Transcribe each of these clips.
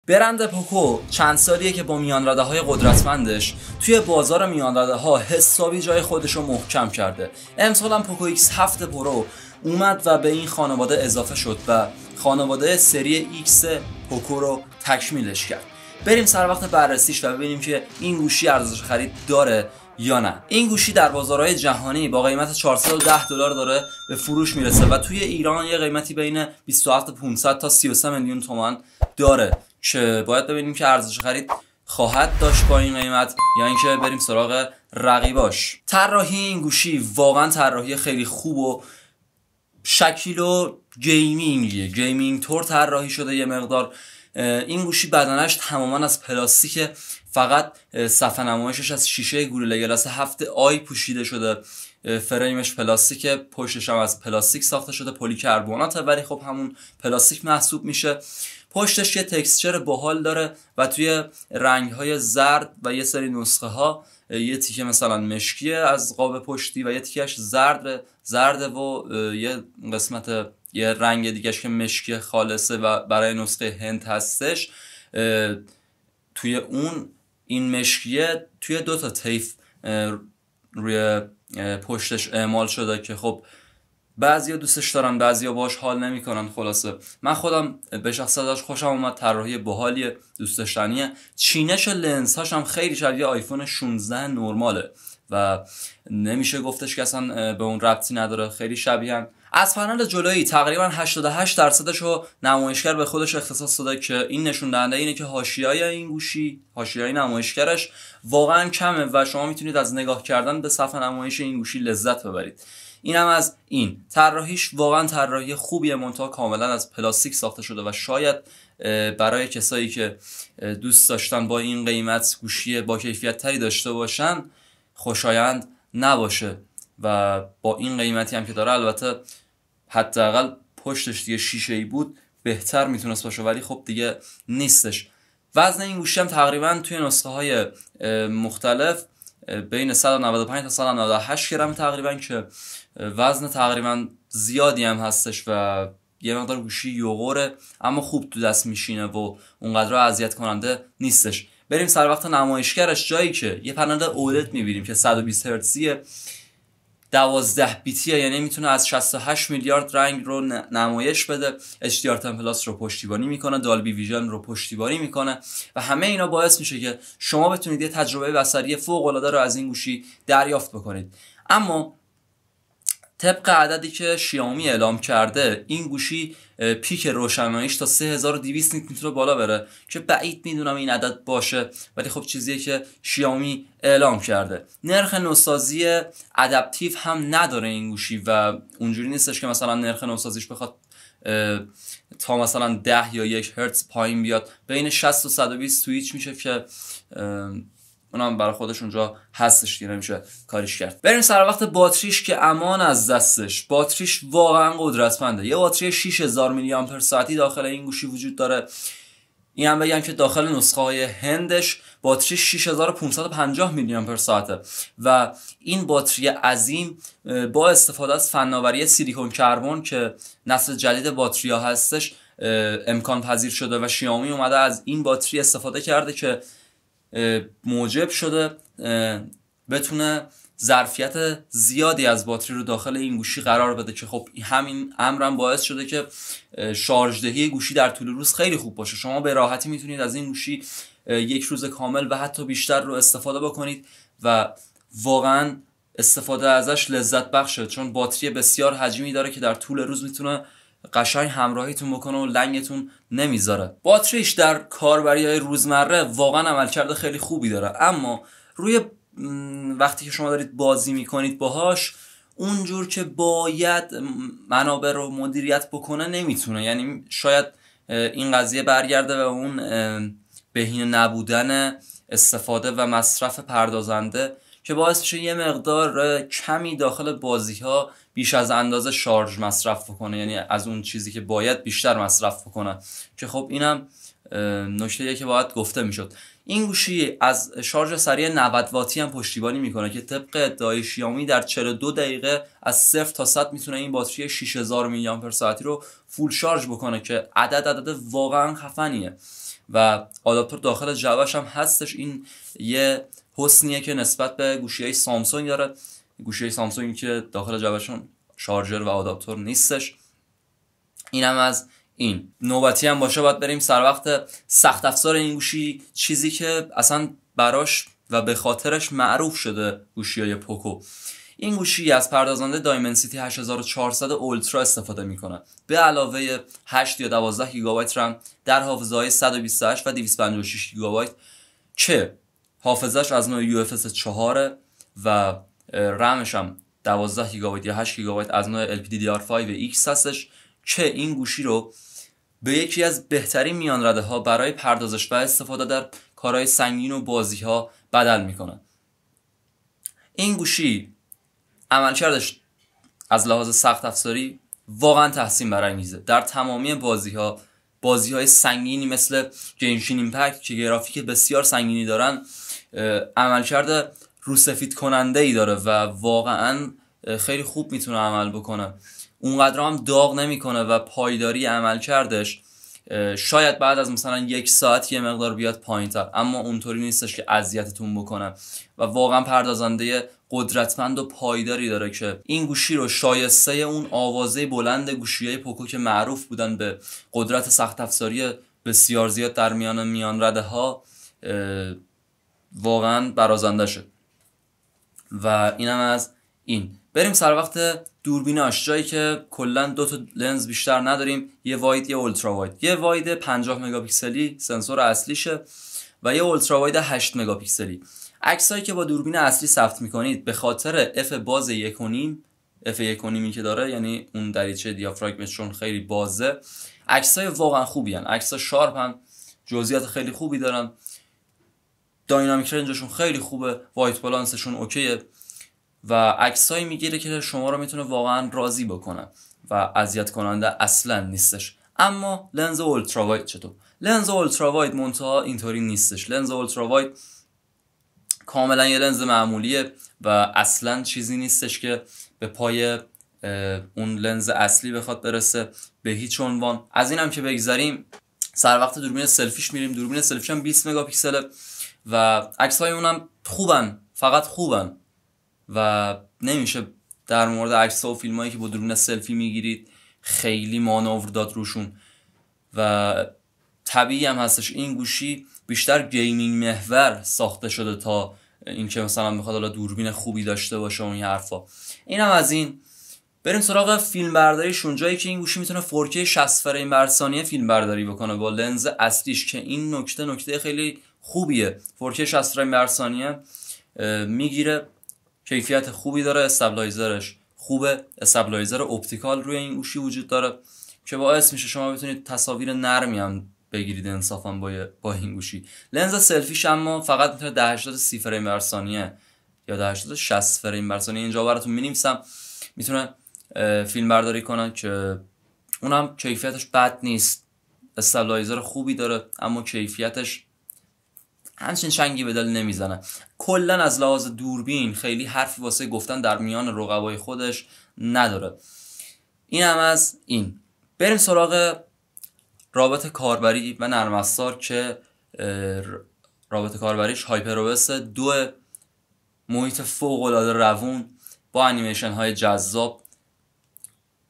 برند پوکو چند سالیه که با میانرده‌های قدرتمندش توی بازار میانرده‌ها حسابی جای خودش رو محکم کرده. امسال هم پوکو X7 پرو اومد و به این خانواده اضافه شد و خانواده سری X پوکو رو تکمیلش کرد. بریم سر وقت بررسیش و ببینیم که این گوشی ارزش خرید داره یا نه. این گوشی در بازارهای جهانی با قیمت $410 داره به فروش میرسه و توی ایران یه قیمتی بین 27500 تا 33 میلیون تومان داره که باید ببینیم که ارزش خرید خواهد داشت با این قیمت یا اینکه بریم سراغ رقیباش. طراحی این گوشی واقعا طراحی خیلی خوب و شکل و گیمینگ طور طراحی شده. یه مقدار این گوشی بدنش تماما از پلاستیک، فقط صفحه نمایشش از شیشه گوریلا گلاس 7 آی پوشیده شده. فریمش پلاستیک، پشتش هم از پلاستیک ساخته شده، پلیکربناته ولی خب همون پلاستیک محسوب میشه. پشتش یه تکسچر باحال داره و توی رنگ‌های زرد و یه سری نسخه ها یه تیکه مثلا مشکیه از قاب پشتی و یه تیکهش زرده و یه قسمت یه رنگ دیگهش که مشکی خالصه و برای نسخه هند هستش. توی اون این مشکیه توی 2 تا طیف روی پشتش اعمال شده که خب بعضیا دوستش دارن، بعضیا باش حال نمیکنن. خلاصه من خودم به شخصه داشت خوشم اومد، طراحی باحالیه، دوست داشتنیه. چینش لنزهاش هم خیلی شبیه آیفون 16 نرماله و نمیشه گفتش که اصلا به اون ربطی نداره، خیلی شبیهن. از پنل جلویی تقریبا 88% رو نمایشگر به خودش اختصاص داده که این نشون دهنده اینه که حاشیه‌های این گوشی، حاشیه‌های نمایشگرش واقعا کمه و شما میتونید از نگاه کردن به صفحه نمایش این گوشی لذت ببرید. اینم از این. طراحیش واقعا طراحی خوبیه، منتها کاملا از پلاستیک ساخته شده و شاید برای کسایی که دوست داشتن با این قیمت گوشی با کیفیت تری داشته باشن خوشایند نباشه و با این قیمتی هم که داره، البته حداقل پشتش دیگه شیشه‌ای بود بهتر میتونست باشه ولی خب دیگه نیستش. وزن این گوشی هم تقریبا توی نسخه های مختلف بین 195 تا 198 گرم تقریبا که وزن تقریبا زیادی هم هستش و یه مقدار گوشی یوغوره اما خوب تو دست میشینه و اونقدر اذیت کننده نیستش. بریم سر وقت نمایشگرش، جایی که یه پنل اولد میبینیم که 120 هرتزیه، 12 بیتیه، یعنی میتونه از 68 میلیارد رنگ رو نمایش بده. HDR10 پلاس رو پشتیبانی میکنه، دالبی ویژن رو پشتیبانی میکنه و همه اینا باعث میشه که شما بتونید یه تجربه بصری فوق العاده رو از این گوشی دریافت بکنید. اما طبق عددی که شیائومی اعلام کرده این گوشی پیک روشناییش تا 3200 نیت میتونه بالا بره که بعید میدونم این عدد باشه ولی خب چیزیه که شیائومی اعلام کرده. نرخ نوسازی ادپتیو هم نداره این گوشی و اونجوری نیستش که مثلا نرخ نوسازیش بخواد تا مثلا 10 یا 1 هرتز پایین بیاد. بین 60 و 120 سویچ میشه که اونم برای خودش اونجا هستش که نمیشه کاریش کرد. بریم سر وقت باتریش که امان از دستش. باتریش واقعا قدرتمنده. یه باتری 6000 میلی آمپر ساعتی داخل این گوشی وجود داره. این هم بگم که داخل نسخه های هندش باتری 6550 میلی آمپر ساعته و این باتری عظیم با استفاده از فناوری سیلیکون کربن که نسل جدید باتری ها هستش امکان پذیر شده و شیائومی اومده از این باتری استفاده کرده که موجب شده بتونه ظرفیت زیادی از باتری رو داخل این گوشی قرار بده که خب همین امرم باعث شده که شارژدهی گوشی در طول روز خیلی خوب باشه. شما به راحتی میتونید از این گوشی 1 روز کامل و حتی بیشتر رو استفاده بکنید و واقعا استفاده ازش لذت بخشه چون باتری بسیار حجمی داره که در طول روز میتونه قشنگ همراهیتون بکنه و لنگتون نمیذاره. باتریش در کاربری‌های روزمره واقعا عملکرد خیلی خوبی داره اما روی وقتی که شما دارید بازی میکنید باهاش اونجور که باید منابع رو مدیریت بکنه نمیتونه. یعنی شاید این قضیه برگرده به اون بهینه نبودن استفاده و مصرف پردازنده که باعث میشه یه مقدار کمی داخل بازی ها بیش از اندازه شارژ مصرف بکنه، یعنی از اون چیزی که باید بیشتر مصرف بکنه که خب اینم نکته‌ایه که باید گفته میشد. این گوشی از شارژ سریع 90 واتی هم پشتیبانی میکنه که طبق ادعای شیائومی در 42 دقیقه از 0 تا 100 میتونه این باتری 6000 میلی آمپر ساعتی رو فول شارژ بکنه که عدد واقعا خفنیه و آداپتور داخل جعبه‌ش هم هستش. این یه حسنیه که نسبت به گوشی‌های سامسونگ داره. گوشی سامسونگ که داخل جعبه‌شون شارژر و آداپتور نیستش. اینم از این. نوبتی هم باشه باید بریم سر وقت سخت افزار این گوشی، چیزی که اصلا براش و به خاطرش معروف شده گوشی‌های پوکو. این گوشی از پردازنده دایمنسیتی 8400 اولترا استفاده میکنه، به علاوه 8 یا 12 گیگابایت رم در حافظه‌های 128 و 256 گیگابایت که حافظه‌اش از نوع UFS 4 و رمش هم 12 گیگابایت یا 8 گیگابایت از نوع LPDDR5X هستش که این گوشی رو به یکی از بهترین میانرده ها برای پردازش و استفاده در کارهای سنگین و بازی ها بدل میکنه. این گوشی عملکردش از لحاظ سخت افزاری واقعا تحسین برانگیزه. در تمامی بازی های سنگینی مثل گنشین ایمپکت که گرافیک بسیار سنگینی دارن، عملکرد روسفید کننده ای داره و واقعا خیلی خوب میتونه عمل بکنه. اونقدر هم داغ نمیکنه و پایداری عمل کردش شاید بعد از مثلا 1 ساعت یه مقدار بیاد پایینتر، اما اونطوری نیستش که اذیتتون بکنه و واقعا پردازنده قدرتمند و پایداری داره که این گوشی رو شایسته اون آوازه بلند گوشی‌های پوکو که معروف بودن به قدرت سخت افزاری بسیار زیاد در میان رده ها واقعا برازنده شد. و اینم از این. بریم سر وقت دوربیناش، جایی که کلا 2 تا لنز بیشتر نداریم، یه واید یه اولترا واید. یه واید 50 مگاپیکسلی سنسور اصلیشه و یه اولترا واید 8 مگاپیکسلی. عکسایی که با دوربین اصلی ثبت میکنید به خاطر اف باز 1.5 که داره، یعنی اون دریچه دیافراگمشون خیلی بازه، عکسای واقعا خوبی ان، عکسا شارپن، جزئیات خیلی خوبی دارن، داینامیک رنجشون خیلی خوبه، وایت بالانسشون اوکیه و عکسایی میگیره که شما رو میتونه واقعا راضی بکنه و اذیت کننده اصلا نیستش. اما لنز اولترا واید چطور؟ لنز اولترا واید منتها اینطوری نیستش. لنز اولترا واید کاملا یه لنز معمولیه و اصلا چیزی نیستش که به پای اون لنز اصلی بخواد برسه به هیچ عنوان. از اینم که بگذریم سر وقت دوربین سلفیش میریم. دوربین سلفیش هم 20 مگاپیکسله و عکس‌های اونم خوبن، فقط خوبن و نمیشه در مورد عکس‌ها و فیلمایی که با دوربین سلفی میگیرید خیلی مانور داد روشون و طبیعی هم هستش. این گوشی بیشتر گیمینگ محور ساخته شده تا اینکه مثلا بخواد حالا دوربین خوبی داشته باشه و این حرفا. اینم از این. بریم سراغ فیلم برداریشون، جایی که این گوشی میتونه 4K 60 فریم بر ثانیه فیلم برداری بکنه با لنز اصلیش که این نکته خیلی خوبیه. 4K 60 فریم بر ثانیه میگیره، کیفیت خوبی داره، استابلایزرش خوبه، استابلایزر اپتیکال روی این گوشی وجود داره که باعث میشه شما بتونید تصاویر نرمی هم بگیرید انصافا با این گوشی. لنز سلفیش اما فقط میتونه 1080 30 فریم بر ثانیه یا 1080 60 فریم بر ثانیه اینجا براتون می‌نویسم میتونه فیلم برداری کنه که اونم کیفیتش بد نیست، استابلایزر خوبی داره اما کیفیتش همچین چنگی به دل نمیزنه. کلا از لحاظ دوربین خیلی حرفی واسه گفتن در میان رقبای خودش نداره. این هم از این. بریم سراغ رابط کاربری و نرم افزار که رابط کاربریش هایپر OS 2، محیط فوق العاده روون با انیمیشن های جذاب،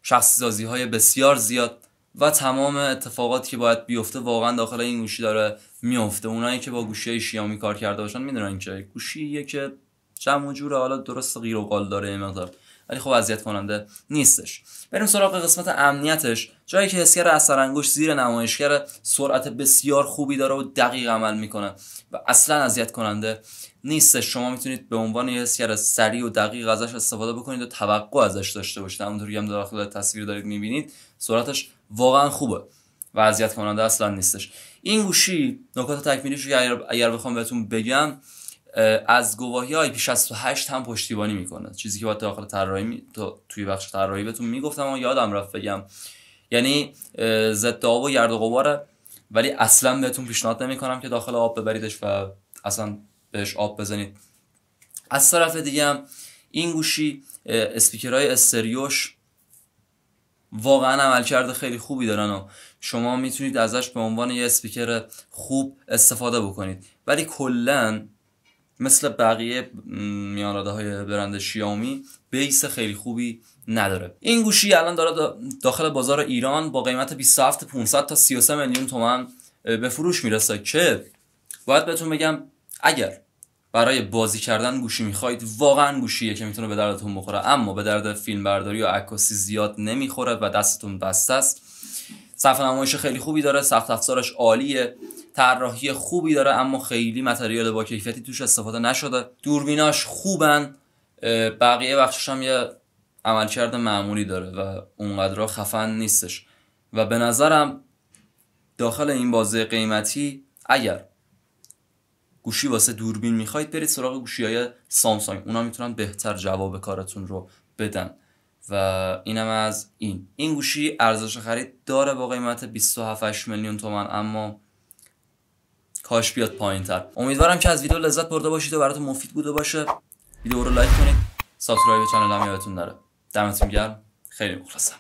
شخصی سازی های بسیار زیاد و تمام اتفاقاتی که باید بیفته واقعا داخل این گوشی داره میفته. اونایی که با گوشی شیائومی کار کرده باشن میدونن که گوشیه که جمع و جوره، حالا درست غیر و قال داره این مقدار ولی خب اذیت کننده نیستش. بریم سراغ قسمت امنیتش، جایی که حسگر اثر انگشت زیر نمایشگر سرعت بسیار خوبی داره و دقیق عمل میکنه و اصلا اذیت کننده نیستش. شما میتونید به عنوان یه حسگر سریع و دقیق ازش استفاده بکنید و توقع ازش داشته باشید. همونطوری هم داخل تصویر دارید میبینید سرعتش واقعا خوبه و اذیت کننده اصلا نیستش. این گوشی نکات تکمیلیش رو اگر بخوام بهتون بگم، از گواهی IP68 هم پشتیبانی میکنه، چیزی که باید داخل طراحی توی بخش طراحی بهتون میگفتم و یادم رفت بگم. یعنی ضد آب و گرد و غباره ولی اصلا بهتون پیشنهاد نمیکنم که داخل آب ببریدش و اصلا بهش آب بزنید. از طرف دیگه هم این گوشی اسپیکرهای استریوش واقعا عملکرد خیلی خوبی دارن و شما میتونید ازش به عنوان یه اسپیکر خوب استفاده بکنید، ولی کلا مثل بقیه میان‌رده‌های برند شیائومی بیس خیلی خوبی نداره. این گوشی الان داره داخل بازار ایران با قیمت 27500 تا 33 میلیون تومان به فروش میرسه که باید بهتون بگم اگر برای بازی کردن گوشی میخواید واقعا گوشیه که میتونه به دردتون بخوره، اما به درد فیلم برداری و عکاسی زیاد نمیخوره و دستتون بسته است. صفحه نمایش خیلی خوبی داره، سخت افزارش عالیه، طراحی خوبی داره اما خیلی متریال با کیفیتی توش استفاده نشده. دوربیناش خوبن، بقیه بخشش هم یه عملکرد معمولی داره و اونقدر خفن نیستش و به نظرم داخل این بازه قیمتی اگر گوشی واسه دوربین میخواید برید سراغ گوشی‌های سامسونگ، اونا میتونن بهتر جواب کارتون رو بدن. و اینم از این گوشی ارزش خرید داره با قیمت 27 میلیون تومان، اما کاش بیاد پایین‌تر. امیدوارم که از ویدیو لذت برده باشید و براتون مفید بوده باشه. ویدیو رو لایک کنید، سابسکرایب کانال هم یادتون نره. دمتون گرم، خیلی مخلصم.